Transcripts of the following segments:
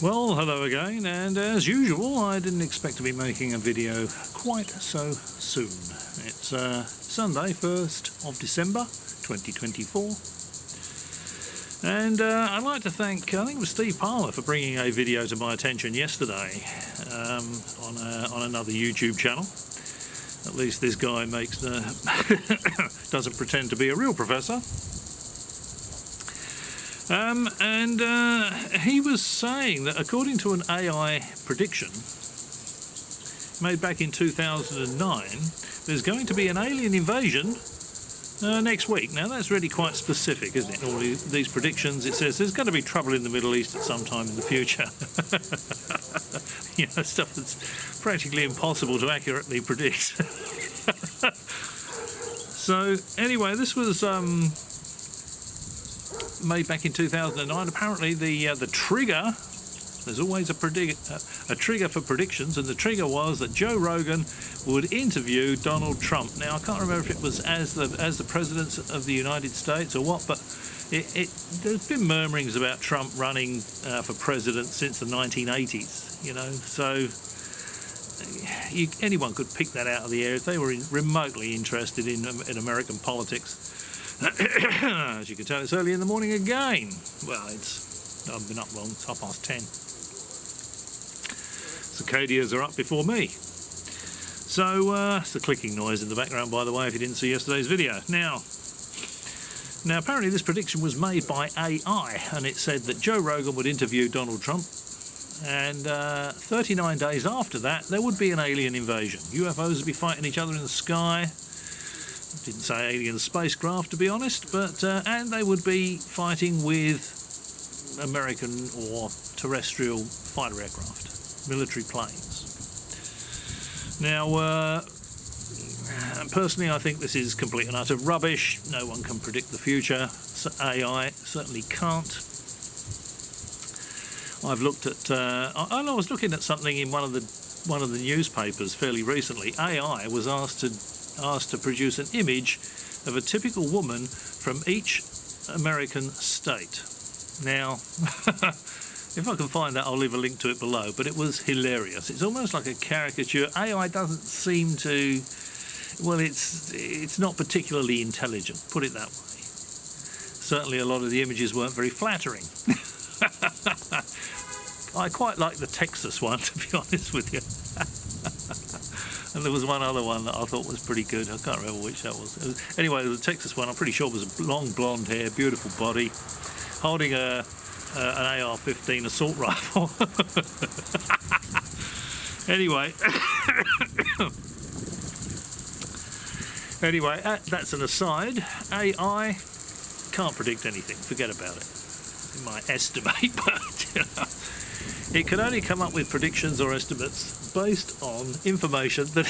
Well, hello again, and as usual, I didn't expect to be making a video quite so soon. It's Sunday, 1st of December, 2024, and I'd like to thank, I think it was Steve Palmer, for bringing a video to my attention yesterday on another YouTube channel. At least this guy makes doesn't pretend to be a real professor. He was saying that according to an AI prediction made back in 2009, there's going to be an alien invasion next week. Now that's really quite specific, isn't it? All these predictions, it says there's going to be trouble in the Middle East at some time in the future. You know, stuff that's practically impossible to accurately predict. So anyway, this was made back in 2009. Apparently the trigger, there's always a trigger for predictions, and the trigger was that Joe Rogan would interview Donald Trump. Now I can't remember if it was as the President of the United States or what, but there's been murmurings about Trump running for president since the 1980s, you know, so anyone could pick that out of the air if they were remotely interested in American politics. As you can tell, it's early in the morning again. Well, I've been up long, it's 10:30. Cicadas are up before me. So, it's the clicking noise in the background, by the way, if you didn't see yesterday's video. Now apparently this prediction was made by AI, and it said that Joe Rogan would interview Donald Trump, and 39 days after that, there would be an alien invasion. UFOs would be fighting each other in the sky. Didn't say alien spacecraft, to be honest, but and they would be fighting with American or terrestrial fighter aircraft, military planes. Now, personally, I think this is complete and utter rubbish. No one can predict the future. So AI certainly can't. I've looked at. I was looking at something in one of the newspapers fairly recently. AI was asked to produce an image of a typical woman from each American state. Now, if I can find that, I'll leave a link to it below, but it was hilarious. It's almost like a caricature. AI doesn't seem to, well, it's not particularly intelligent, put it that way. Certainly a lot of the images weren't very flattering. I quite like the Texas one, to be honest with you. And there was one other one that I thought was pretty good. I can't remember which that was. Anyway, the Texas one, I'm pretty sure, was long blonde hair, beautiful body, holding an AR-15 assault rifle. Anyway, that's an aside. AI can't predict anything. Forget about it. It might estimate, but you know, it can only come up with predictions or estimates based on information that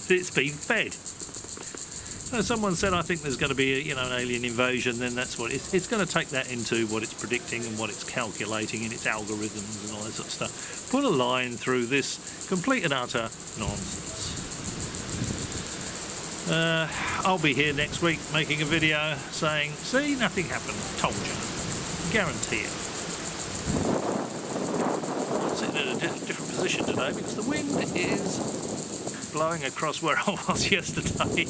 it's been fed. So someone said, I think there's going to be an alien invasion, then that's what it's going to take that into what it's predicting and what it's calculating in its algorithms and all that sort of stuff. Put a line through this complete and utter nonsense. I'll be here next week making a video saying, see, nothing happened, told you, guarantee it. In a different position today because the wind is blowing across where I was yesterday.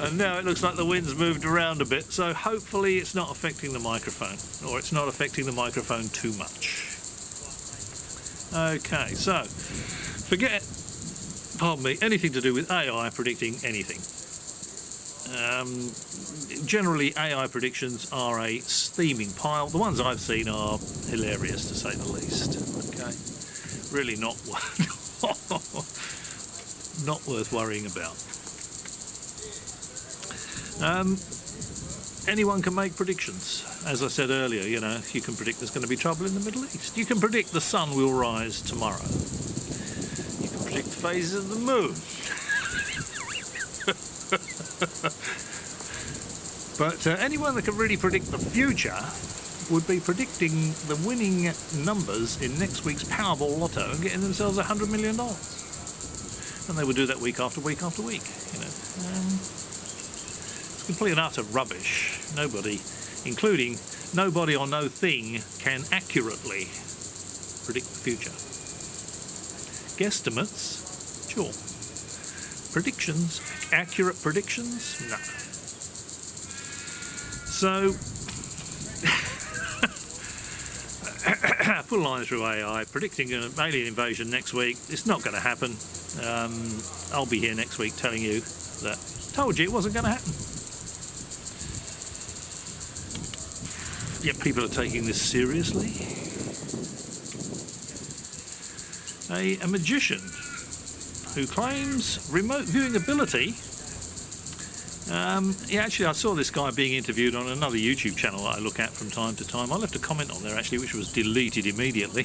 And now it looks like the wind's moved around a bit, so hopefully it's not affecting the microphone, or it's not affecting the microphone too much. Okay, so forget, pardon me, anything to do with AI predicting anything. Generally, AI predictions are a steaming pile. The ones I've seen are hilarious, to say the least. Okay, really not worth worrying about. Anyone can make predictions. As I said earlier, you know, you can predict there's going to be trouble in the Middle East. You can predict the sun will rise tomorrow. You can predict the phases of the moon. But anyone that can really predict the future would be predicting the winning numbers in next week's Powerball Lotto and getting themselves $100 million. And they would do that week after week after week, you know. It's complete and utter rubbish. Nobody, including nobody or no thing can accurately predict the future. Guesstimates, sure. Predictions, accurate predictions, no. So, full line through AI, predicting an alien invasion next week. It's not going to happen. I'll be here next week telling you that told you it wasn't going to happen. Yet people are taking this seriously. A magician who claims remote viewing ability. Actually, I saw this guy being interviewed on another YouTube channel that I look at from time to time. I left a comment on there actually, which was deleted immediately.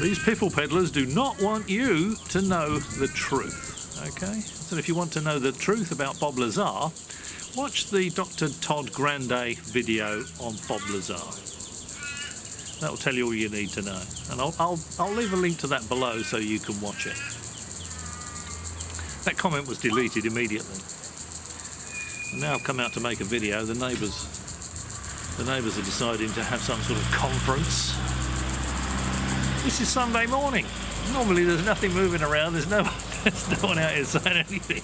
These piffle peddlers do not want you to know the truth. Okay, so if you want to know the truth about Bob Lazar, watch the Dr. Todd Grande video on Bob Lazar. That will tell you all you need to know, and I'll leave a link to that below so you can watch it. That comment was deleted immediately. And now I've come out to make a video. The neighbours are deciding to have some sort of conference. This is Sunday morning. Normally there's nothing moving around. There's no one out here saying anything.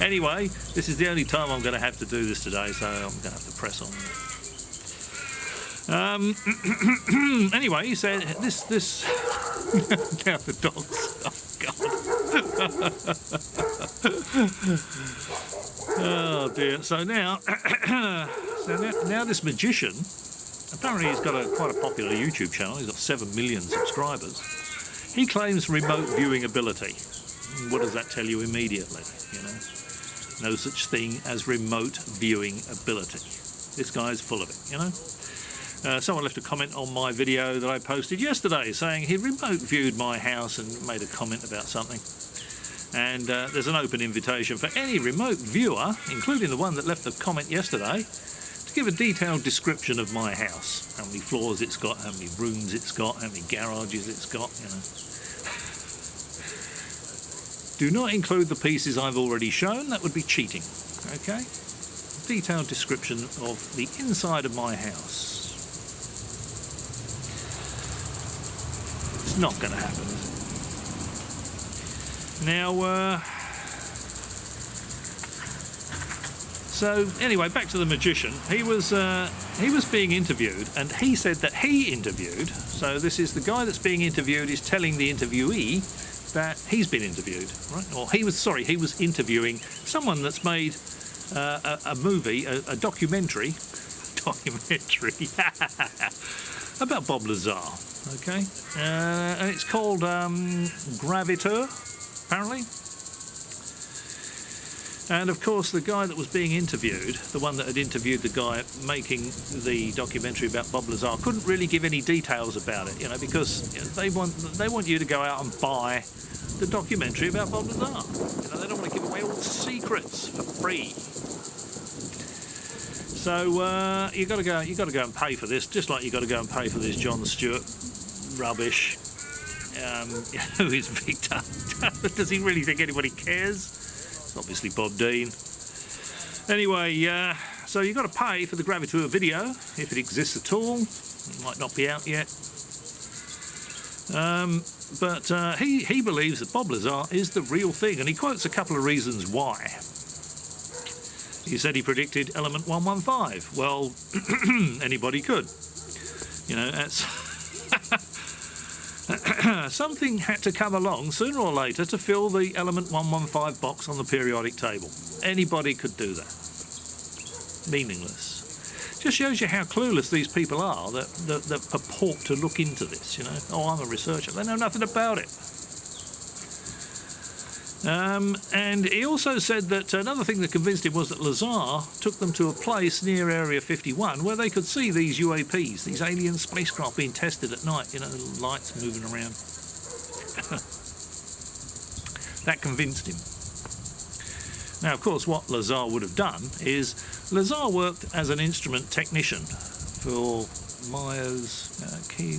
Anyway, this is the only time I'm going to have to do this today, so I'm going to have to press on. Anyway, he said this now the dogs. Oh God. Oh dear. So now this magician, apparently he's got quite a popular YouTube channel. He's got 7 million subscribers. He claims remote viewing ability. What does that tell you immediately? You know, no such thing as remote viewing ability. This guy's full of it. You know. Someone left a comment on my video that I posted yesterday saying he remote viewed my house and made a comment about something. And there's an open invitation for any remote viewer, including the one that left the comment yesterday, to give a detailed description of my house. How many floors it's got, how many rooms it's got, how many garages it's got, you know. Do not include the pieces I've already shown, that would be cheating, okay? Detailed description of the inside of my house. Not going to happen. Now, so anyway, back to the magician. He was being interviewed, and he said that he interviewed. So this is the guy that's being interviewed is telling the interviewee that he's been interviewed, right? Or he was interviewing someone that's made a movie, a documentary about Bob Lazar. Okay, and it's called Graviteur, apparently. And of course, the guy that was being interviewed, the one that had interviewed the guy making the documentary about Bob Lazar, couldn't really give any details about it, you know, because they want you to go out and buy the documentary about Bob Lazar. You know, they don't want to give away all the secrets for free. So you got to go and pay for this, just like you got to go and pay for this Jon Stewart rubbish. Who is Victor? Does he really think anybody cares? It's obviously Bob Dean. Anyway, so you got to pay for the Graviteur video if it exists at all. It might not be out yet. But he believes that Bob Lazar is the real thing, and he quotes a couple of reasons why. He said he predicted element 115. Well, anybody could. You know, that's something had to come along sooner or later to fill the element 115 box on the periodic table. Anybody could do that. Meaningless. Just shows you how clueless these people are that purport to look into this, you know. Oh, I'm a researcher. They know nothing about it. And he also said that another thing that convinced him was that Lazar took them to a place near Area 51 where they could see these UAPs, these alien spacecraft being tested at night, you know, the lights moving around. That convinced him. Now, of course, what Lazar would have done is Lazar worked as an instrument technician for Myers, he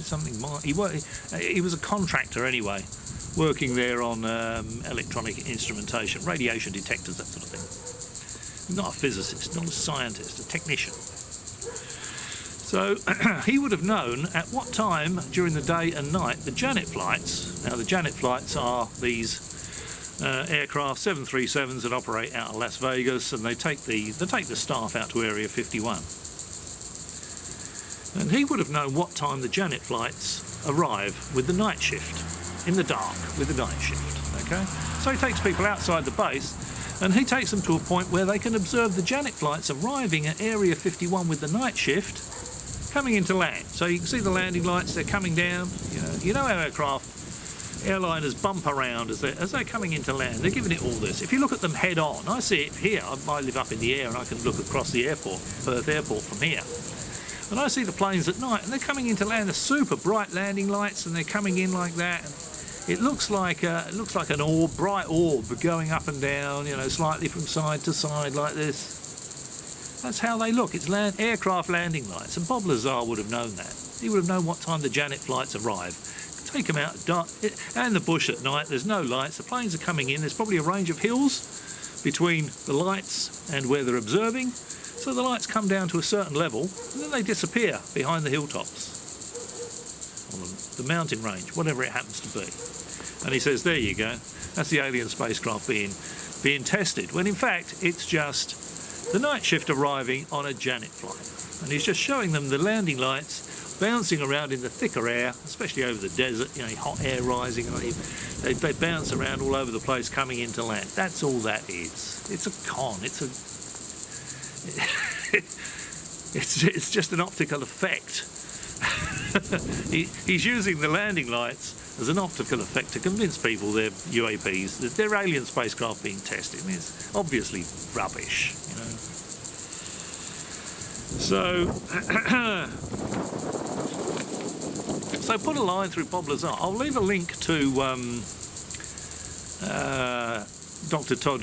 was a contractor anyway, working there on electronic instrumentation, radiation detectors, that sort of thing. Not a physicist, not a scientist, a technician. So he would have known at what time during the day and night the Janet flights, now the Janet flights are these aircraft 737s that operate out of Las Vegas, and they take the staff out to Area 51. And he would have known what time the Janet flights arrive with the night shift, in the dark with the night shift, okay? So he takes people outside the base and he takes them to a point where they can observe the Janet flights arriving at Area 51 with the night shift coming into land. So you can see the landing lights, they're coming down. You know how airliners bump around as they're coming into land. They're giving it all this. If you look at them head on, I see it here. I live up in the air and I can look across the airport, Perth Airport, from here. And I see the planes at night and they're coming into land. They're super bright landing lights and they're coming in like that. It looks like an orb, bright orb going up and down, slightly from side to side like this. That's how they look. It's aircraft landing lights, and Bob Lazar would have known that. He would have known what time the Janet flights arrive. Take them out and the bush at night. There's no lights. The planes are coming in. There's probably a range of hills between the lights and where they're observing. So the lights come down to a certain level and then they disappear behind the hilltops, on the mountain range, whatever it happens to be. And he says, there you go. That's the alien spacecraft being tested. When in fact it's just the night shift arriving on a Janet flight. And he's just showing them the landing lights bouncing around in the thicker air, especially over the desert, hot air rising. They bounce around all over the place coming into land. That's all that is. It's a con. It's just an optical effect. He's using the landing lights as an optical effect to convince people they're UAPs, that they're alien spacecraft being tested. And it's obviously rubbish, So, so put a line through Bob Lazar. I'll leave a link to Dr. Todd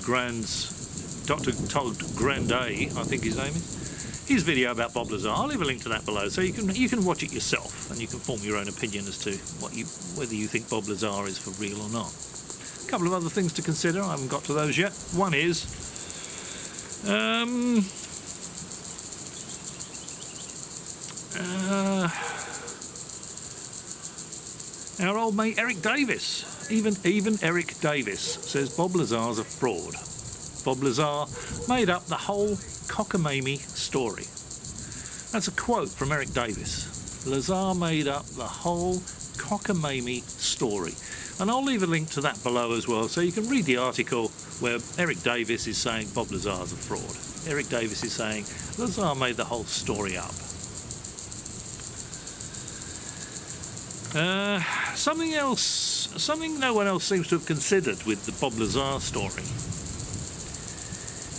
Granday, I think his name is. His video about Bob Lazar. I'll leave a link to that below, so you can watch it yourself and you can form your own opinion as to whether you think Bob Lazar is for real or not. A couple of other things to consider. I haven't got to those yet. One is our old mate Eric Davis. Even Eric Davis says Bob Lazar's a fraud. Bob Lazar made up the whole cockamamie story. That's a quote from Eric Davis. Lazar made up the whole cockamamie story. And I'll leave a link to that below as well, so you can read the article where Eric Davis is saying Bob Lazar's a fraud. Eric Davis is saying Lazar made the whole story up. Something no one else seems to have considered with the Bob Lazar story,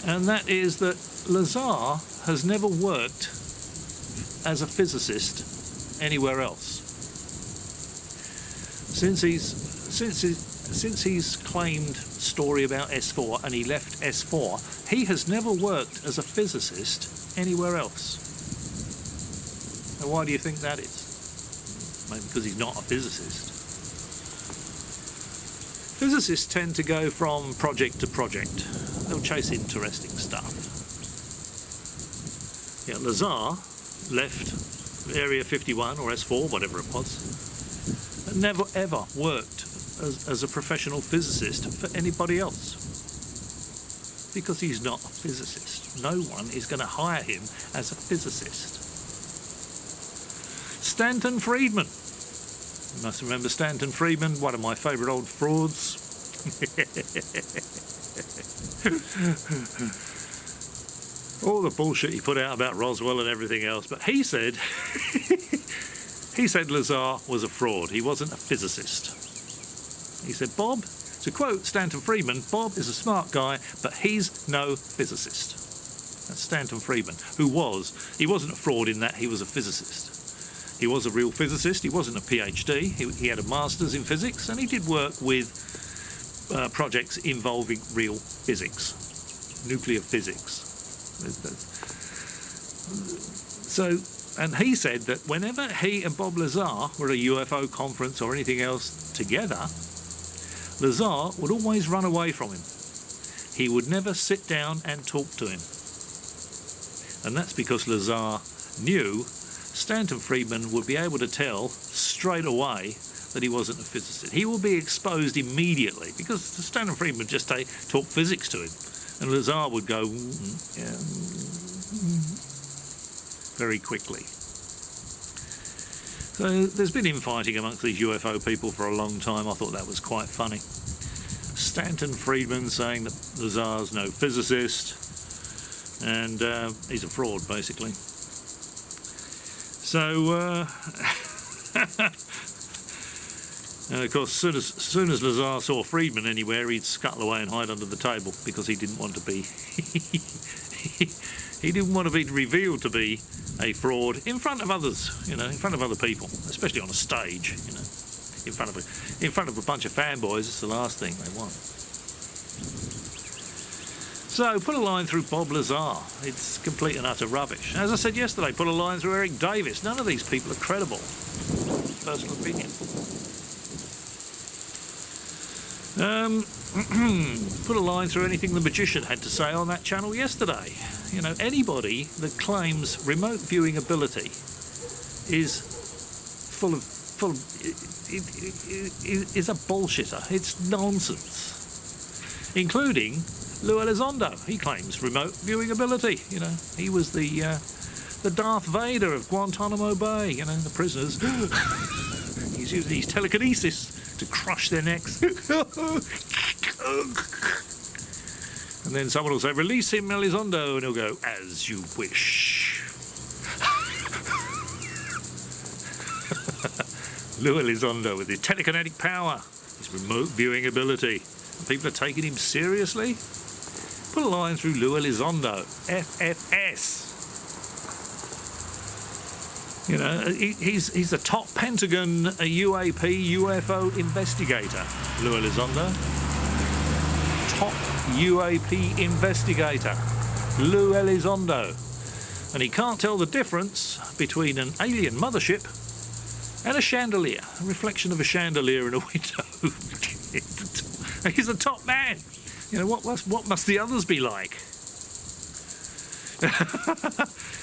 and that is that Lazar has never worked as a physicist anywhere else. Since he's claimed story about S4 and he left S4, he has never worked as a physicist anywhere else. Now, why do you think that is? Maybe because he's not a physicist. Physicists tend to go from project to project. They'll chase interesting stuff. Yeah, Lazar left Area 51 or S4, whatever it was, and never ever worked as a professional physicist for anybody else. Because he's not a physicist. No one is going to hire him as a physicist. Stanton Friedman. You must remember Stanton Friedman, one of my favourite old frauds. All the bullshit he put out about Roswell and everything else, but he said Lazar was a fraud. He wasn't a physicist. He said, Bob, to quote Stanton Friedman, Bob is a smart guy, but he's no physicist. That's Stanton Friedman, he wasn't a fraud in that he was a physicist. He was a real physicist. He wasn't a PhD. He had a master's in physics, and he did work with projects involving real physics, nuclear physics. So, and he said that whenever he and Bob Lazar were at a UFO conference or anything else together, Lazar would always run away from him. He would never sit down and talk to him. And that's because Lazar knew Stanton Friedman would be able to tell straight away that he wasn't a physicist. He will be exposed immediately because Stanton Friedman would just talk physics to him, and Lazar would go very quickly. So there's been infighting amongst these UFO people for a long time. I thought that was quite funny. Stanton Friedman saying that Lazar's no physicist, and he's a fraud, basically. So, and of course, as soon as Lazar saw Friedman anywhere, he'd scuttle away and hide under the table because he didn't want to be he didn't want to be revealed to be a fraud in front of others, in front of other people, especially on a stage, in front of a bunch of fanboys. It's the last thing they want. So put a line through Bob Lazar. It's complete and utter rubbish. As I said yesterday, put a line through Eric Davis. None of these people are credible. Personal opinion. Put a line through anything the magician had to say on that channel yesterday. Anybody that claims remote viewing ability is is a bullshitter. It's nonsense. Including Lou Elizondo. He claims remote viewing ability. He was the Darth Vader of Guantanamo Bay. The prisoners. He's using his telekinesis to crush their necks. And then someone will say, "Release him, Elizondo," and he'll go, "As you wish." Lou Elizondo with his telekinetic power, his remote viewing ability. And people are taking him seriously. Put a line through Lou Elizondo, FFS. He's the top Pentagon UAP UFO investigator, Lou Elizondo. Top UAP investigator, Lou Elizondo. And he can't tell the difference between an alien mothership and a chandelier, a reflection of a chandelier in a window. He's the top man. What must the others be like?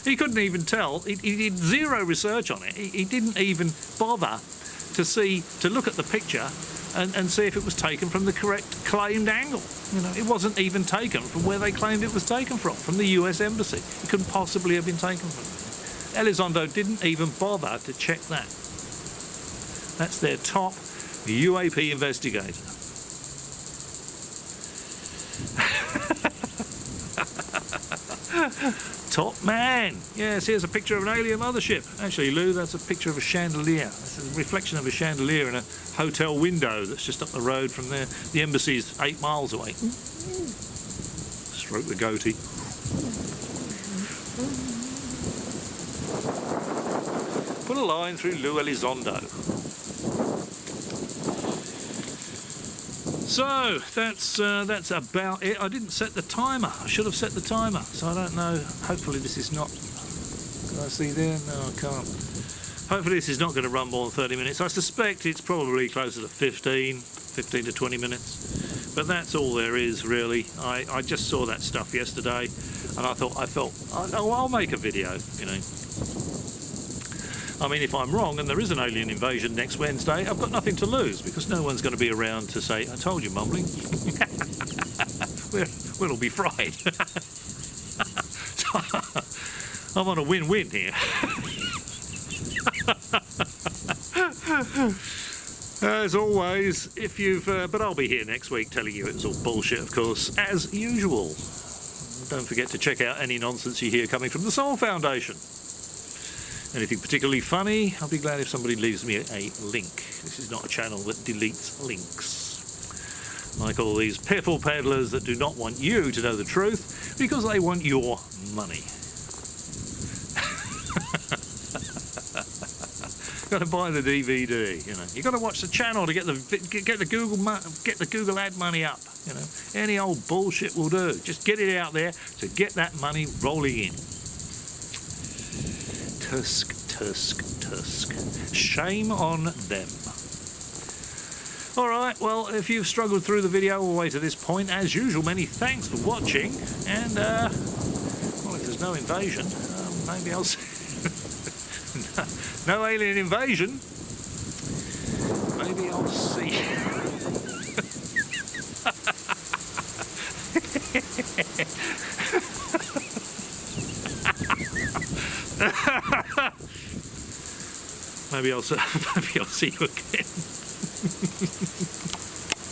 He couldn't even tell. He did zero research on it. He didn't even bother to look at the picture and see if it was taken from the correct claimed angle. It wasn't even taken from where they claimed it was taken from the US Embassy. It couldn't possibly have been taken from. Elizondo didn't even bother to check that. That's their top UAP investigator. Top man. Yes, here's a picture of an alien mothership. Actually, Lou, that's a picture of a chandelier. It's a reflection of a chandelier in a hotel window that's just up the road from there. The embassy's 8 miles away. Stroke the goatee. Put a line through Lou Elizondo. So that's about it. I didn't set the timer. I should have set the timer. So I don't know. Hopefully this is not. Can I see there? No, I can't. Hopefully this is not going to run more than 30 minutes. I suspect it's probably closer to 15 to 20 minutes. But that's all there is, really. I just saw that stuff yesterday, and I felt, I'll make a video. I mean, if I'm wrong and there is an alien invasion next Wednesday, I've got nothing to lose because no one's going to be around to say, "I told you, mumbling." We'll all be fried. I'm on a win-win here. As always, if you've... but I'll be here next week telling you it was all bullshit, of course, as usual. Don't forget to check out any nonsense you hear coming from the Soul Foundation. Anything particularly funny, I'll be glad if somebody leaves me a link. This is not a channel that deletes links. Like all these piffle peddlers that do not want you to know the truth because they want your money. Got to buy the DVD, You got to watch the channel to get the Google ad money up. Any old bullshit will do. Just get it out there to get that money rolling in. Tusk. Shame on them. Alright, well, if you've struggled through the video all the way to this point, as usual, many thanks for watching. And, well, if there's no invasion, maybe I'll No alien invasion. Maybe I'll see. Maybe I'll see you again.